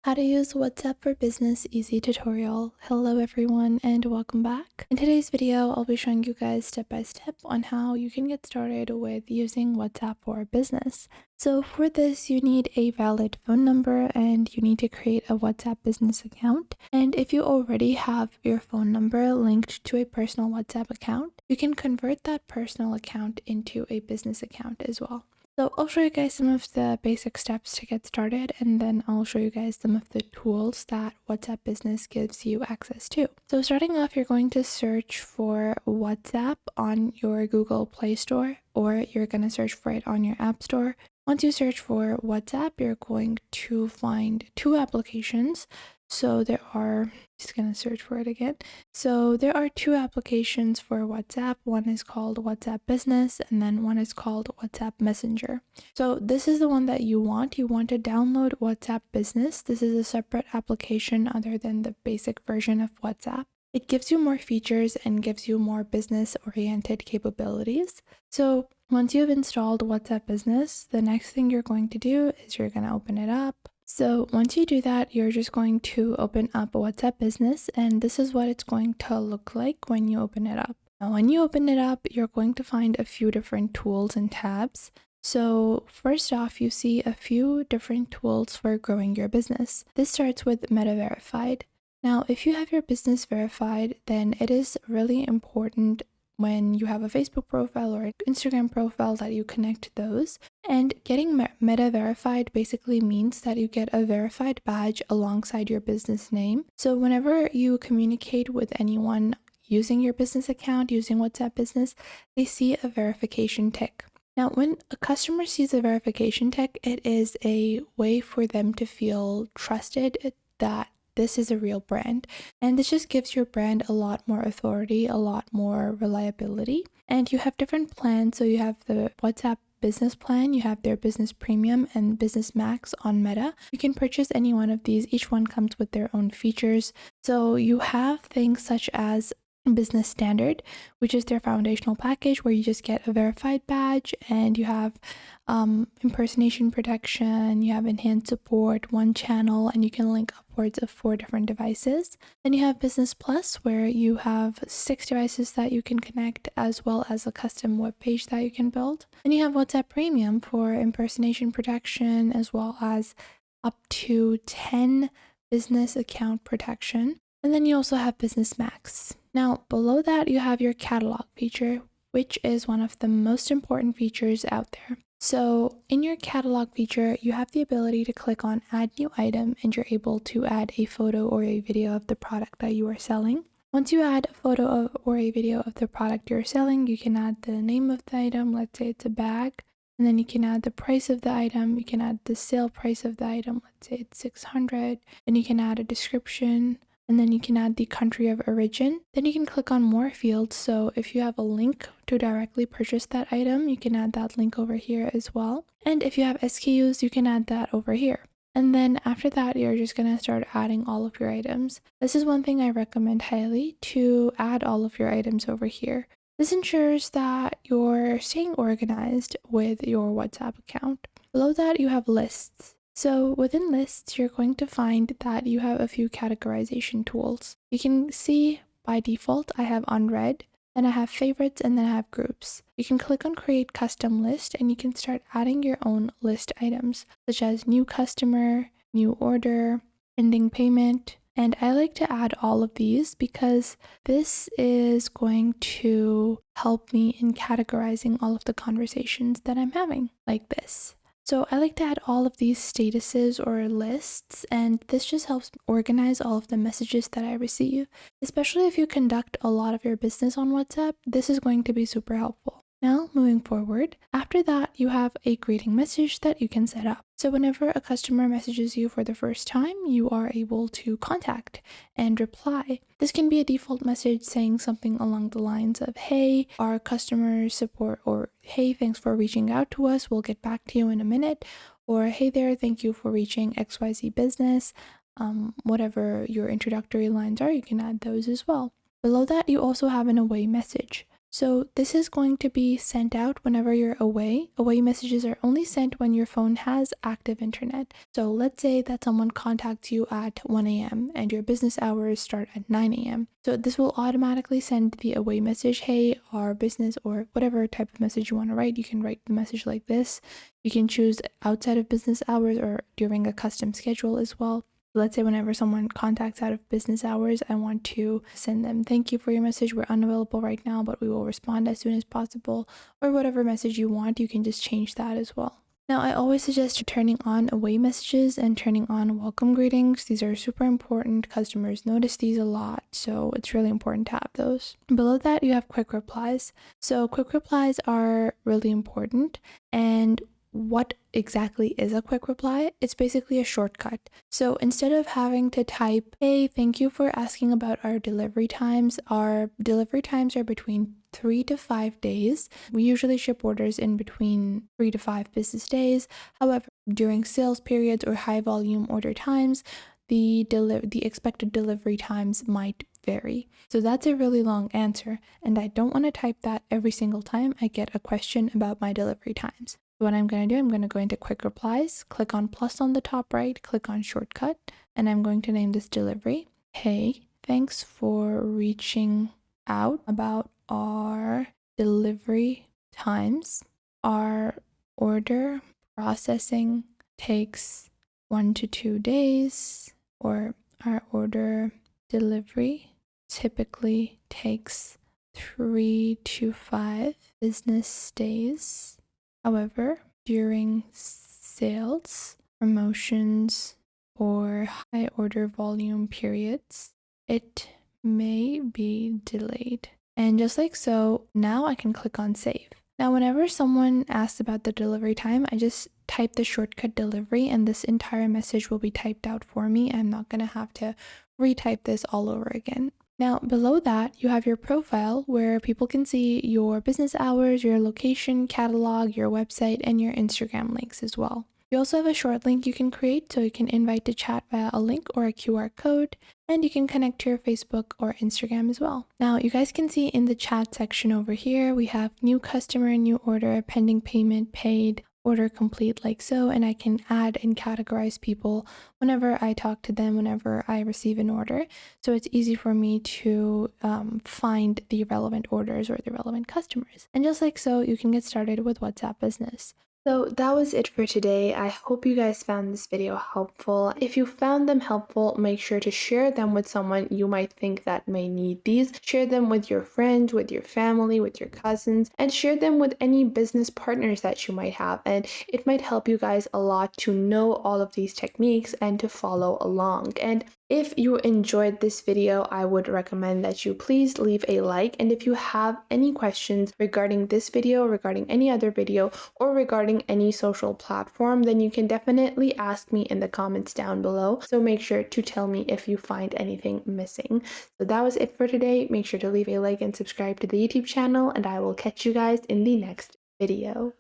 How to use WhatsApp for Business easy tutorial. Hello everyone and welcome back. In today's video, I'll be showing you guys step by step on how you can get started with using WhatsApp for business. So for this, you need a valid phone number and you need to create a WhatsApp business account. And if you already have your phone number linked to a personal WhatsApp account, you can convert that personal account into a business account as well. So I'll show you guys some of the basic steps to get started, and then I'll show you guys some of the tools that WhatsApp Business gives you access to. So starting off, you're going to search for WhatsApp on your Google Play Store, or you're going to search for it on your App Store. Once you search for WhatsApp, you're going to find two applications. So just gonna search for it again. So there are two applications for WhatsApp. One is called WhatsApp Business and then one is called WhatsApp Messenger. So this is the one that you want. You want to download WhatsApp Business. This is a separate application other than the basic version of WhatsApp. It gives you more features and gives you more business-oriented capabilities. So once you've installed WhatsApp Business, the next thing you're going to do is you're going to open it up. So once you do that, you're just going to open up WhatsApp Business, and this is what it's going to look like when you open it up. Now, when you open it up, you're going to find a few different tools and tabs. So first off, you see a few different tools for growing your business. This starts with Meta Verified. Now, if you have your business verified, then it is really important when you have a Facebook profile or an Instagram profile that you connect those. And getting Meta verified basically means that you get a verified badge alongside your business name. So whenever you communicate with anyone using your business account, using WhatsApp Business, they see a verification tick. Now, when a customer sees a verification tick, it is a way for them to feel trusted that this is a real brand, and this just gives your brand a lot more authority, a lot more reliability. And you have different plans. So you have the WhatsApp Business plan, you have their Business Premium and Business Max on Meta. You can purchase any one of these. Each one comes with their own features. So you have things such as Business Standard, which is their foundational package where you just get a verified badge, and you have impersonation protection, you have enhanced support, one channel, and you can link upwards of 4 different devices. Then you have Business Plus, where you have 6 devices that you can connect, as well as a custom web page that you can build. Then you have WhatsApp Premium for impersonation protection, as well as up to 10 business account protection. And then you also have Business Max. Now, below that, you have your catalog feature, which is one of the most important features out there. So in your catalog feature, you have the ability to click on add new item, and you're able to add a photo or a video of the product that you are selling. Once you add a photo or a video of the product you're selling, you can add the name of the item. Let's say it's a bag. And then you can add the price of the item. You can add the sale price of the item. Let's say it's 600. And you can add a description. And then you can add the country of origin. Then you can click on more fields. So if you have a link to directly purchase that item, you can add that link over here as well. And if you have SKUs, you can add that over here. And then after that, you're just going to start adding all of your items. This is one thing I recommend highly, to add all of your items over here. This ensures that you're staying organized with your WhatsApp account. Below that, you have lists. So within lists, you're going to find that you have a few categorization tools. You can see by default, I have unread, then I have favorites, and then I have groups. You can click on create custom list, and you can start adding your own list items, such as new customer, new order, pending payment. And I like to add all of these because this is going to help me in categorizing all of the conversations that I'm having, like this. So I like to add all of these statuses or lists, and this just helps organize all of the messages that I receive. Especially if you conduct a lot of your business on WhatsApp, this is going to be super helpful. Now, moving forward, after that, you have a greeting message that you can set up. So whenever a customer messages you for the first time, you are able to contact and reply. This can be a default message saying something along the lines of, hey, our customer support, or hey, thanks for reaching out to us, we'll get back to you in a minute, or hey there, thank you for reaching XYZ business. Whatever your introductory lines are, you can add those as well. Below that, you also have an away message. So this is going to be sent out whenever you're away. Away messages are only sent when your phone has active internet. So let's say that someone contacts you at 1 a.m. and your business hours start at 9 a.m. So this will automatically send the away message, hey, our business, or whatever type of message you want to write. You can write the message like this. You can choose outside of business hours or during a custom schedule as well. Let's say whenever someone contacts out of business hours, I want to send them, thank you for your message. We're unavailable right now, but we will respond as soon as possible. Or whatever message you want, you can just change that as well. Now, I always suggest turning on away messages and turning on welcome greetings. These are super important. Customers notice these a lot, so it's really important to have those. Below that, you have quick replies. So quick replies are really important. And what exactly is a quick reply? It's basically a shortcut. So instead of having to type, hey, thank you for asking about our delivery times are between 3 to 5 days. We usually ship orders in between 3 to 5 business days. However, during sales periods or high volume order times, the expected delivery times might vary. So that's a really long answer, and I don't want to type that every single time I get a question about my delivery times. What I'm going to do, I'm going to go into quick replies, click on plus on the top right, click on shortcut, and I'm going to name this delivery. Hey, thanks for reaching out about our delivery times. Our order processing takes 1 to 2 days, or our order delivery typically takes 3 to 5 business days. However, during sales, promotions, or high order volume periods, it may be delayed. And just like so, now I can click on save. Now, whenever someone asks about the delivery time, I just type the shortcut delivery and this entire message will be typed out for me. I'm not going to have to retype this all over again. Now, below that, you have your profile where people can see your business hours, your location, catalog, your website, and your Instagram links as well. You also have a short link you can create, so you can invite to chat via a link or a QR code, and you can connect to your Facebook or Instagram as well. Now, you guys can see in the chat section over here, we have new customer, new order, pending payment, paid, order complete, like so, and I can add and categorize people whenever I talk to them, whenever I receive an order. So it's easy for me to find the relevant orders or the relevant customers. And just like so, you can get started with WhatsApp Business. So that was it for today. I hope you guys found this video helpful. If you found them helpful, make sure to share them with someone you might think that may need these. Share them with your friends, with your family, with your cousins, and share them with any business partners that you might have. And it might help you guys a lot to know all of these techniques and to follow along. And if you enjoyed this video, I would recommend that you please leave a like. And if you have any questions regarding this video, regarding any other video, or regarding any social platform, then you can definitely ask me in the comments down below. So make sure to tell me if you find anything missing. So that was it for today. Make sure to leave a like and subscribe to the YouTube channel, and I will catch you guys in the next video.